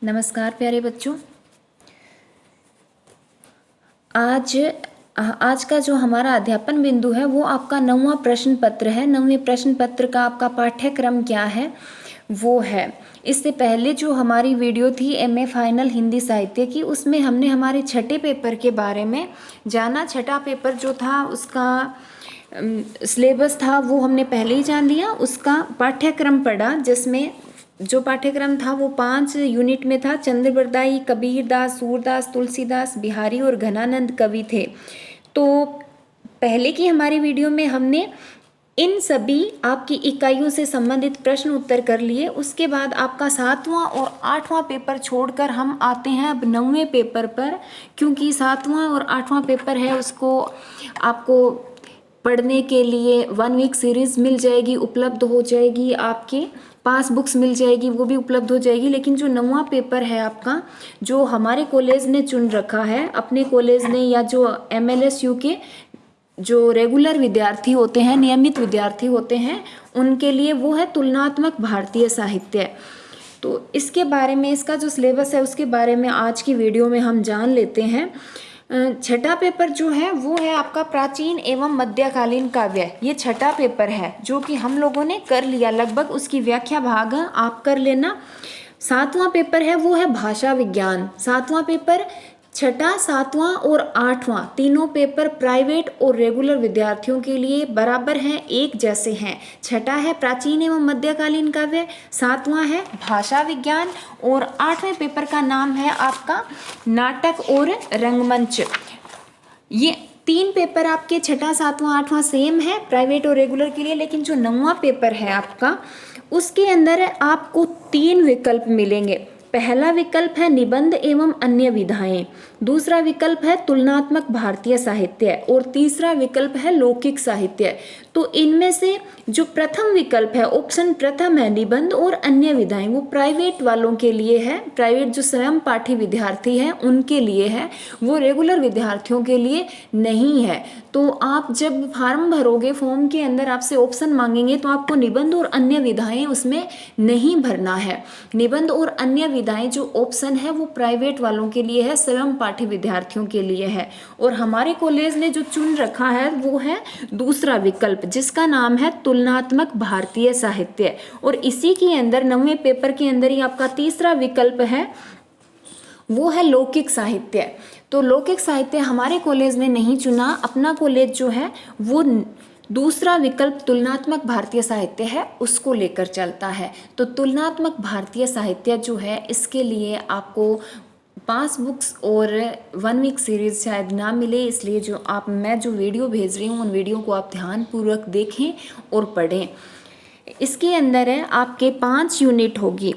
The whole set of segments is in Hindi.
नमस्कार प्यारे बच्चों। आज का जो हमारा अध्यापन बिंदु है वो आपका 9वां प्रश्न पत्र है। 9वें प्रश्न पत्र का आपका पाठ्यक्रम क्या है वो है। इससे पहले जो हमारी वीडियो थी एमए फाइनल हिंदी साहित्य की, उसमें हमने हमारे छठे पेपर के बारे में जाना। छठा पेपर जो था उसका सिलेबस था वो हमने पहले ही जान लिया। उसका पाठ्यक्रम पढ़ा, जिसमें जो पाठ्यक्रम था वो 5 यूनिट में था। चंद्रबरदाई, कबीरदास, सूरदास, तुलसीदास, बिहारी और घनानंद कवि थे। तो पहले की हमारी वीडियो में हमने इन सभी आपकी इकाइयों से संबंधित प्रश्न उत्तर कर लिए। उसके बाद आपका 7वां और 8वां पेपर छोड़कर हम आते हैं अब 9वें पेपर पर, क्योंकि 7वां और 8वां पेपर है उसको आपको पढ़ने के लिए 1 वीक सीरीज़ मिल जाएगी, उपलब्ध हो जाएगी। आपके पास बुक्स मिल जाएगी, वो भी उपलब्ध हो जाएगी। लेकिन जो 9वां पेपर है आपका, जो हमारे कॉलेज ने चुन रखा है, अपने कॉलेज ने या जो MLSU के जो रेगुलर विद्यार्थी होते हैं, नियमित विद्यार्थी होते हैं, उनके लिए वो है तुलनात्मक भारतीय साहित्य। तो इसके बारे में, इसका जो सिलेबस है उसके बारे में आज की वीडियो में हम जान लेते हैं। छठा पेपर जो है वो है आपका प्राचीन एवं मध्यकालीन काव्य। ये छठा पेपर है जो कि हम लोगों ने कर लिया लगभग, उसकी व्याख्या भाग आप कर लेना। 7वां पेपर है वो है भाषा विज्ञान। 7वां पेपर, छठा, 7वां और 8वां तीनों पेपर प्राइवेट और रेगुलर विद्यार्थियों के लिए बराबर हैं, एक जैसे हैं। छठा है प्राचीन एवं मध्यकालीन काव्य, 7वां है भाषा विज्ञान और 8वें पेपर का नाम है आपका नाटक और रंगमंच। ये 3 पेपर आपके छठा, 7वां, 8वां सेम है प्राइवेट और रेगुलर के लिए। लेकिन जो 9वां पेपर है आपका, उसके अंदर आपको 3 विकल्प मिलेंगे। पहला विकल्प है निबंध एवं अन्य विधाएं, दूसरा विकल्प है तुलनात्मक भारतीय साहित्य और तीसरा विकल्प है लौकिक साहित्य। तो इनमें से जो प्रथम विकल्प है, ऑप्शन प्रथम है निबंध और अन्य विधाएं, वो प्राइवेट वालों के लिए है। प्राइवेट जो स्वयं पाठी विद्यार्थी हैं उनके लिए है, वो रेगुलर विद्यार्थियों के लिए नहीं है। तो आप जब फॉर्म भरोगे, फॉर्म के अंदर आपसे ऑप्शन मांगेंगे तो आपको निबंध और अन्य विधाएं उसमें नहीं भरना है। निबंध और अन्य विधाएं जो ऑप्शन है वो प्राइवेट वालों के लिए है, स्वयं पाठी विद्यार्थियों के लिए है। और हमारे कॉलेज ने जो चुन रखा है वो है दूसरा विकल्प, जिसका नाम है तुलनात्मक भारतीय साहित्य। और इसी के अंदर 9वें पेपर के अंदर ही आपका तीसरा विकल्प है, वो है लौकिक साहित्य। तो लौकिक साहित्य हमारे कॉलेज ने नहीं चुना। अपना कॉलेज जो है वो दूसरा विकल्प तुलनात्मक भारतीय साहित्य है उसको लेकर चलता है। तो तुलनात्मक भारतीय साहित्य जो है, इसके लिए आपको 5 बुक्स और 1 वीक सीरीज शायद ना मिले, इसलिए मैं जो वीडियो भेज रही हूँ उन वीडियो को आप ध्यानपूर्वक देखें और पढ़ें। इसके अंदर है आपके 5 यूनिट होगी।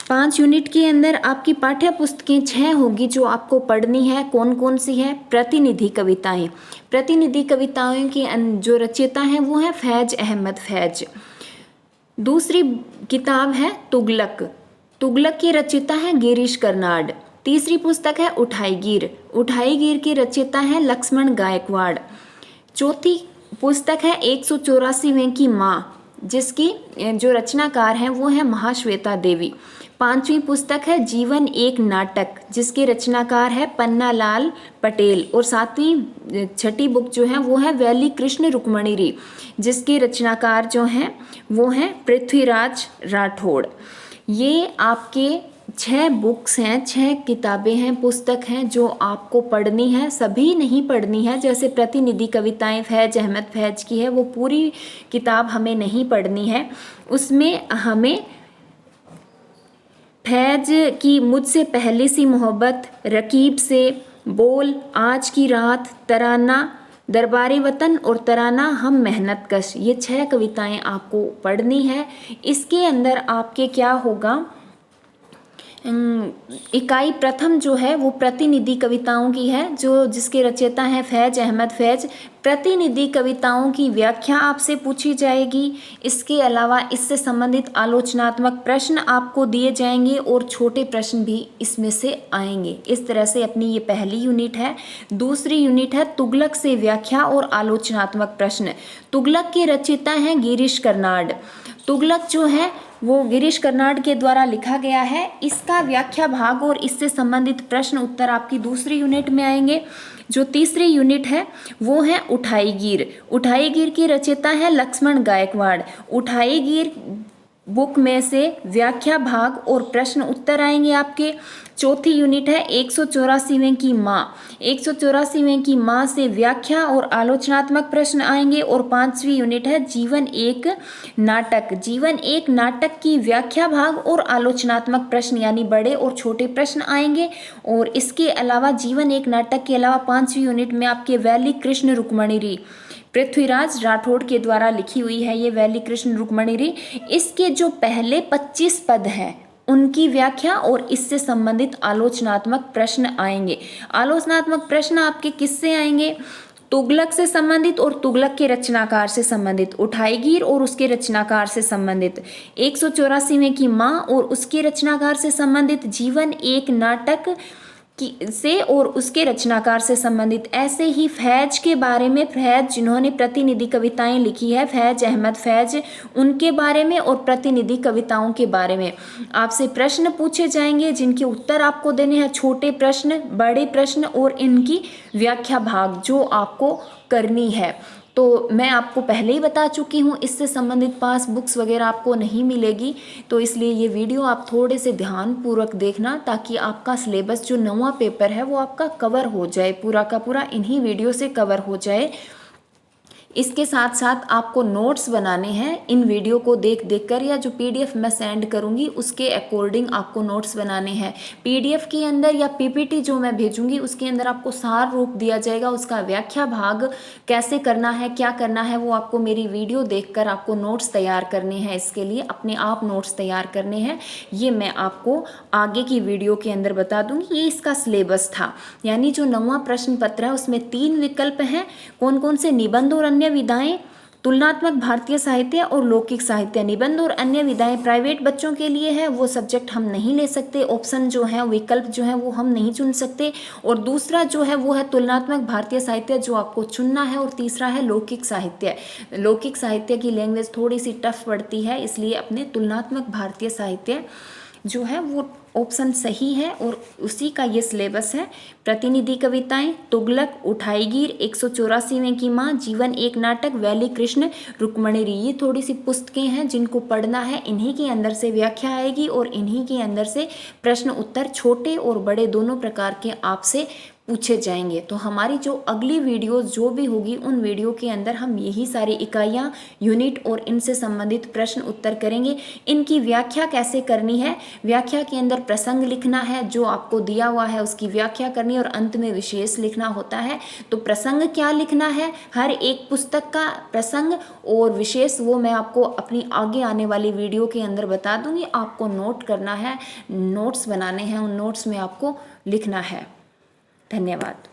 5 यूनिट के अंदर आपकी पाठ्य पुस्तकें 6 होगी जो आपको पढ़नी है। कौन कौन सी है? प्रतिनिधि कविताएं। प्रतिनिधि कविताओं की जो रचयिता हैं वो है फैज अहमद फैज। दूसरी किताब है तुगलक। तुगलक की रचयिता है गिरीश कर्नाड। तीसरी पुस्तक है उठाईगीर। उठाईगीर की रचयिता है लक्ष्मण गायकवाड़। चौथी पुस्तक है 184वें की माँ, जिसकी जो रचनाकार हैं वो है महाश्वेता देवी। 5वीं पुस्तक है जीवन एक नाटक, जिसके रचनाकार है पन्नालाल पटेल। और 7वीं छठी बुक जो है वो है वैली कृष्ण रुक्मणी, जिसके रचनाकार जो हैं वो हैं पृथ्वीराज राठौड़। ये आपके 6 बुक्स हैं, 6 किताबें हैं, पुस्तक हैं जो आपको पढ़नी है। सभी नहीं पढ़नी है, जैसे प्रतिनिधि कविताएं फैज अहमद फैज की है, वो पूरी किताब हमें नहीं पढ़नी है। उसमें हमें फैज की मुझसे पहले सी मोहब्बत, रकीब से, बोल, आज की रात, तराना, दरबारी वतन और तराना हम मेहनत कश, ये 6 कविताएं आपको पढ़नी है। इसके अंदर आपके क्या होगा, इकाई प्रथम जो है वो प्रतिनिधि कविताओं की है, जो जिसके रचयिता हैं फैज अहमद फैज। प्रतिनिधि कविताओं की व्याख्या आपसे पूछी जाएगी। इसके अलावा इससे संबंधित आलोचनात्मक प्रश्न आपको दिए जाएंगे और छोटे प्रश्न भी इसमें से आएंगे। इस तरह से अपनी ये पहली यूनिट है। दूसरी यूनिट है तुगलक से व्याख्या और आलोचनात्मक प्रश्न। तुगलक के रचयिता हैं गिरीश कर्नाड। तुगलक जो है वो गिरीश कर्नाड के द्वारा लिखा गया है। इसका व्याख्या भाग और इससे संबंधित प्रश्न उत्तर आपकी दूसरी यूनिट में आएंगे। जो तीसरी यूनिट है वो है उठाई गिर। उठाई गिर की रचयिता है लक्ष्मण गायकवाड़। उठाई गिर बुक में से व्याख्या भाग और प्रश्न उत्तर आएंगे आपके। चौथी यूनिट है 184वें की माँ। 184वें की माँ से व्याख्या और आलोचनात्मक प्रश्न आएंगे। और पांचवी यूनिट है जीवन एक नाटक। जीवन एक नाटक की व्याख्या भाग और आलोचनात्मक प्रश्न यानी बड़े और छोटे प्रश्न आएंगे। और इसके अलावा जीवन एक नाटक के अलावा पांचवी यूनिट में आपके वैली कृष्ण रुक्मणी पृथ्वीराज राठौड़ के द्वारा लिखी हुई है ये वैली कृष्ण रुक्मणी। इसके जो पहले 25 पद हैं उनकी व्याख्या और इससे संबंधित आलोचनात्मक प्रश्न आएंगे। आलोचनात्मक प्रश्न आपके किससे आएंगे? तुगलक से संबंधित और तुगलक के रचनाकार से संबंधित, उठाईगीर और उसके रचनाकार से संबंधित, 184वें की माँ और उसके रचनाकार से संबंधित, जीवन एक नाटक से और उसके रचनाकार से संबंधित। ऐसे ही फैज के बारे में, फैज जिन्होंने प्रतिनिधि कविताएं लिखी है, फैज अहमद फैज, उनके बारे में और प्रतिनिधि कविताओं के बारे में आपसे प्रश्न पूछे जाएंगे जिनके उत्तर आपको देने हैं। छोटे प्रश्न, बड़े प्रश्न और इनकी व्याख्या भाग जो आपको करनी है। तो मैं आपको पहले ही बता चुकी हूँ इससे संबंधित पास बुक्स वगैरह आपको नहीं मिलेगी। तो इसलिए ये वीडियो आप थोड़े से ध्यानपूर्वक देखना ताकि आपका सिलेबस जो 9वां पेपर है वो आपका कवर हो जाए, पूरा का पूरा इन्हीं वीडियो से कवर हो जाए। इसके साथ साथ आपको नोट्स बनाने हैं इन वीडियो को देख देख कर, या जो पीडीएफ मैं सेंड करूंगी उसके अकॉर्डिंग आपको नोट्स बनाने हैं। पीडीएफ के अंदर या पीपीटी जो मैं भेजूंगी उसके अंदर आपको सार रूप दिया जाएगा, उसका व्याख्या भाग कैसे करना है, क्या करना है, वो आपको मेरी वीडियो देखकर आपको नोट्स तैयार करने हैं। इसके लिए अपने आप नोट्स तैयार करने हैं, ये मैं आपको आगे की वीडियो के अंदर बता दूंगी। ये इसका सिलेबस था, यानी जो 9वां प्रश्न पत्र है उसमें 3 विकल्प हैं। कौन कौन से? निबंध और अन्य विधाएं, तुलनात्मक भारतीय साहित्य और लौकिक साहित्य। निबंध और अन्य विधाएं प्राइवेट बच्चों के लिए है, वो सब्जेक्ट हम नहीं ले सकते, ऑप्शन जो है विकल्प जो है वो हम नहीं चुन सकते। और दूसरा जो है वो है तुलनात्मक भारतीय साहित्य जो आपको चुनना है। और तीसरा है लौकिक साहित्य। लौकिक साहित्य की लैंग्वेज थोड़ी सी टफ पड़ती है, इसलिए अपने तुलनात्मक भारतीय साहित्य जो है वो ऑप्शन सही है और उसी का ये सिलेबस है। प्रतिनिधि कविताएं, तुगलक, उठाईगीर, 184वें की माँ, जीवन एक नाटक, वैली कृष्ण रुक्मणी, ये थोड़ी सी पुस्तकें हैं जिनको पढ़ना है। इन्हीं के अंदर से व्याख्या आएगी और इन्हीं के अंदर से प्रश्न उत्तर छोटे और बड़े दोनों प्रकार के आपसे पूछे जाएंगे। तो हमारी जो अगली वीडियो जो भी होगी उन वीडियो के अंदर हम यही सारी इकाइयाँ, यूनिट और इनसे संबंधित प्रश्न उत्तर करेंगे। इनकी व्याख्या कैसे करनी है, व्याख्या के अंदर प्रसंग लिखना है, जो आपको दिया हुआ है उसकी व्याख्या करनी है और अंत में विशेष लिखना होता है। तो प्रसंग क्या लिखना है, हर एक पुस्तक का प्रसंग और विशेष वो मैं आपको अपनी आगे आने वाली वीडियो के अंदर बता दूंगी। आपको नोट करना है, नोट्स बनाने हैं, उन नोट्स में आपको लिखना है। धन्यवाद।